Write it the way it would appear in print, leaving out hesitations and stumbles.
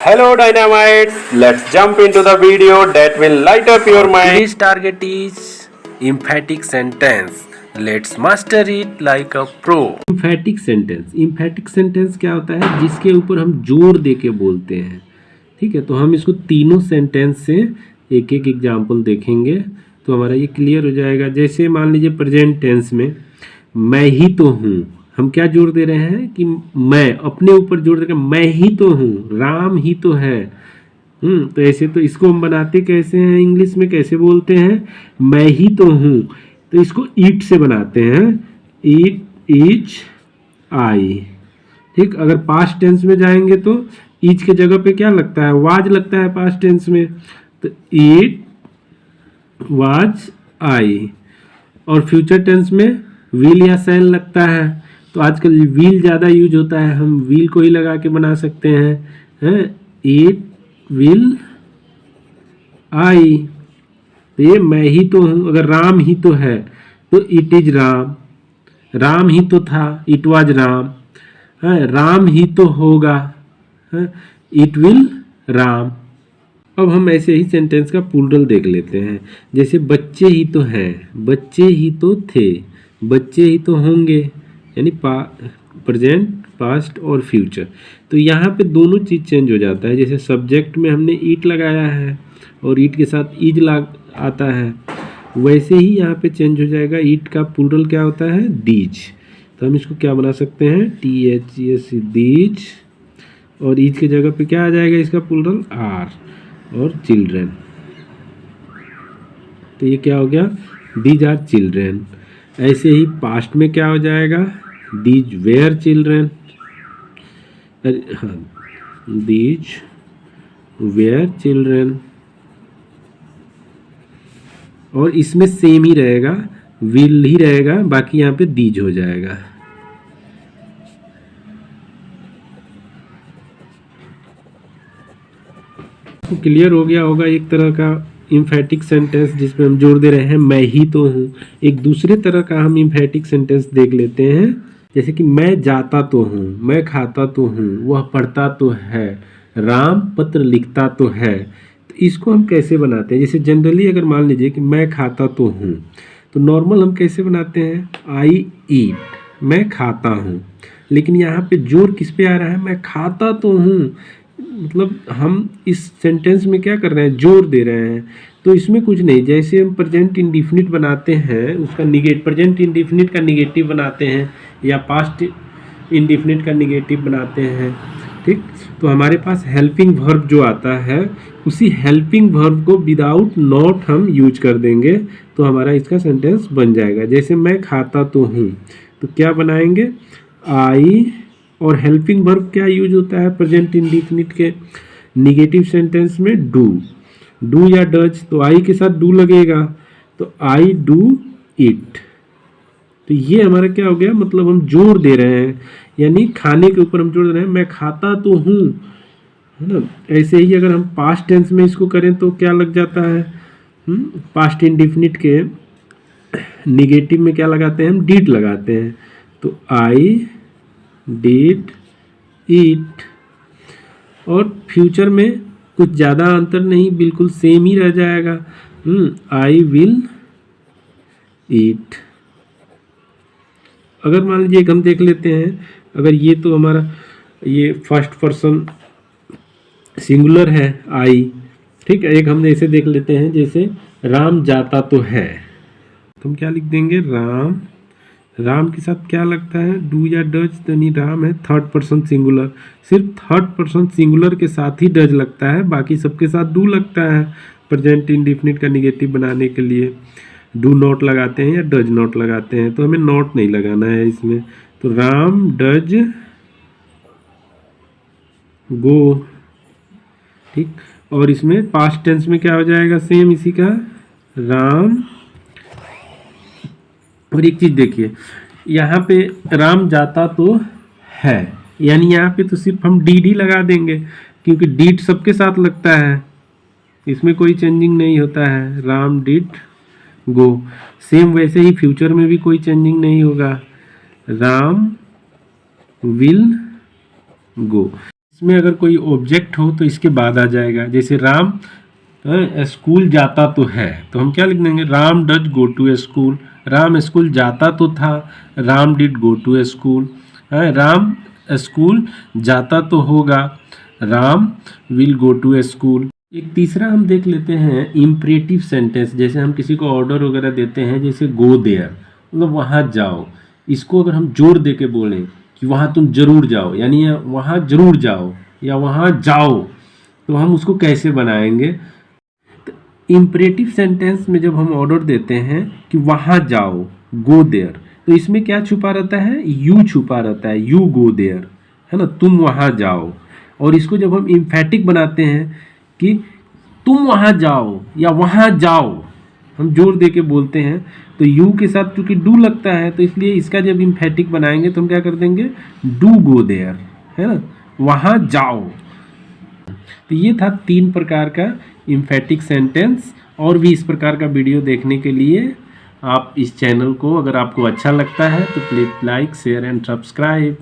Hello Dynamites, let's jump into the video that will light up your mind. Today's target is emphatic sentence. Let's master it like a pro. Emphatic sentence क्या होता है? जिसके ऊपर हम जोर दे के बोलते हैं। ठीक है, तो हम इसको तीनों सेंटेंस से एक एक एग्जाम्पल देखेंगे तो हमारा ये क्लियर हो जाएगा। जैसे मान लीजिए प्रेजेंट टेंस में मैं ही तो हूँ, हम क्या जोर दे रहे हैं कि मैं अपने ऊपर जोर दे रहे हैं, मैं ही तो हूँ, राम ही तो है। तो ऐसे तो इसको हम बनाते कैसे हैं, इंग्लिश में कैसे बोलते हैं, मैं ही तो हूँ, तो इसको ईट से बनाते हैं, ईट इज आई। ठीक, अगर पास्ट टेंस में जाएंगे तो ईच के जगह पे क्या लगता है, वाज लगता है पास्ट टेंस में, तो ईट वाज आई। और फ्यूचर टेंस में विल या शैल लगता है, तो आजकल विल ज़्यादा यूज होता है, हम विल को ही लगा के बना सकते हैं, इट विल आई। तो ये मैं ही तो हूँ, अगर राम ही तो है तो इट इज राम, राम ही तो था, इट वाज राम, राम ही तो होगा, इट विल राम। अब हम ऐसे ही सेंटेंस का प्लूरल देख लेते हैं। जैसे बच्चे ही तो हैं, बच्चे ही तो थे, बच्चे ही तो होंगे, यानी प्रेजेंट, पास्ट और फ्यूचर। तो यहाँ पे दोनों चीज़ चेंज हो जाता है। जैसे सब्जेक्ट में हमने ईट लगाया है और ईट के साथ इज आता है, वैसे ही यहाँ पे चेंज हो जाएगा। ईट का प्लूरल क्या होता है, दीज। तो हम इसको क्या बना सकते हैं, THES, दीज। और इज के जगह पे क्या आ जाएगा इसका प्लूरल, आर, और चिल्ड्रेन। तो ये क्या हो गया, दीज आर चिल्ड्रेन। ऐसे ही पास्ट में क्या हो जाएगा, these where children, these where children. और इसमें सेम ही रहेगा, विल ही रहेगा, बाकी यहाँ पे दीज हो जाएगा। क्लियर हो गया होगा एक तरह का इम्फैटिक सेंटेंस जिसमें हम जोड़ दे रहे हैं मैं ही तो हूँ। एक दूसरे तरह का हम इम्फैटिक सेंटेंस देख लेते हैं, जैसे कि मैं जाता तो हूँ, मैं खाता तो हूँ, वह पढ़ता तो है, राम पत्र लिखता तो है। तो इसको हम कैसे बनाते हैं? जैसे जनरली अगर मान लीजिए कि मैं खाता तो हूँ, तो नॉर्मल हम कैसे बनाते हैं, आई ईट, मैं खाता हूँ। लेकिन यहाँ पे जोर किस पे आ रहा है, मैं खाता तो हूँ, मतलब हम इस सेंटेंस में क्या कर रहे हैं, जोर दे रहे हैं। तो इसमें कुछ नहीं, जैसे हम प्रेजेंट इंडिफिनिट बनाते हैं, उसका प्रेजेंट इंडिफिनिट का निगेटिव बनाते हैं, या पास्ट इंडिफिनिट का निगेटिव बनाते हैं। ठीक, तो हमारे पास हेल्पिंग वर्ब जो आता है, उसी हेल्पिंग वर्ब को विदाउट नॉट हम यूज कर देंगे, तो हमारा इसका सेंटेंस बन जाएगा। जैसे मैं खाता तो हूँ, तो क्या बनाएंगे, आई, और हेल्पिंग वर्ब क्या यूज होता है प्रेजेंट इंडिफिनिट के निगेटिव सेंटेंस में, डू या डज। तो आई के साथ डू लगेगा, तो आई डू इट। तो ये हमारा क्या हो गया, मतलब हम जोर दे रहे हैं, यानी खाने के ऊपर हम जोर दे रहे हैं, मैं खाता तो हूँ, है ना। ऐसे ही अगर हम पास्ट टेंस में इसको करें तो क्या लग जाता है, पास्ट इंडिफिनिट के निगेटिव में क्या लगाते हैं, हम डिड लगाते हैं। तो आई डिड ईट। और फ्यूचर में कुछ ज़्यादा अंतर नहीं, बिल्कुल सेम ही रह जाएगा, आई विल ईट। अगर मान लीजिए एक हम देख लेते हैं, अगर ये तो हमारा ये फर्स्ट पर्सन सिंगुलर है आई, ठीक है। एक हम ऐसे देख लेते हैं, जैसे राम जाता तो है, तो हम क्या लिख देंगे, राम, राम के साथ क्या लगता है, डू या डज, यानी राम है थर्ड पर्सन सिंगुलर, सिर्फ थर्ड पर्सन सिंगुलर के साथ ही डज लगता है, बाकी सबके साथ डू लगता है। प्रेजेंट इंडिफिनिट का निगेटिव बनाने के लिए डू नॉट लगाते हैं या डज नॉट लगाते हैं, तो हमें नॉट नहीं लगाना है इसमें। तो राम डज गो, ठीक। और इसमें पास्ट टेंस में क्या हो जाएगा, सेम इसी का, राम। और एक चीज़ देखिए, यहाँ पे राम जाता तो है, यानी यहाँ पे तो सिर्फ हम डी लगा देंगे, क्योंकि डीड सबके साथ लगता है, इसमें कोई चेंजिंग नहीं होता है, राम डिड गो। सेम वैसे ही फ्यूचर में भी कोई चेंजिंग नहीं होगा, राम विल गो। इसमें अगर कोई ऑब्जेक्ट हो तो इसके बाद आ जाएगा। जैसे राम स्कूल जाता तो है, तो हम क्या लिख देंगे, Ram does go to school. Ram school जाता तो था, Ram did go to school. Ram school जाता तो होगा, Ram will go to school. एक तीसरा हम देख लेते हैं इम्परेटिव सेंटेंस। जैसे हम किसी को ऑर्डर वगैरह देते हैं, जैसे गो देयर, मतलब वहाँ जाओ। इसको अगर हम जोर दे के बोलें कि वहाँ तुम जरूर जाओ, यानी वहाँ जरूर जाओ या वहाँ जाओ, तो हम उसको कैसे बनाएंगे। तो इम्परेटिव सेंटेंस में जब हम ऑर्डर देते हैं कि वहाँ जाओ, गो देयर, तो इसमें क्या छुपा रहता है, यू छुपा रहता है, यू गो देयर, है ना, तुम वहाँ जाओ। और इसको जब हम इम्फेटिक बनाते हैं कि तुम वहाँ जाओ या वहाँ जाओ, हम जोर दे के बोलते हैं, तो यू के साथ चूंकि डू लगता है, तो इसलिए इसका जब इम्फेटिक बनाएंगे तो हम क्या कर देंगे, डू गो देयर, है ना, वहाँ जाओ। तो ये था 3 प्रकार का इम्फेटिक सेंटेंस। और भी इस प्रकार का वीडियो देखने के लिए आप इस चैनल को, अगर आपको अच्छा लगता है तो please like, share and subscribe.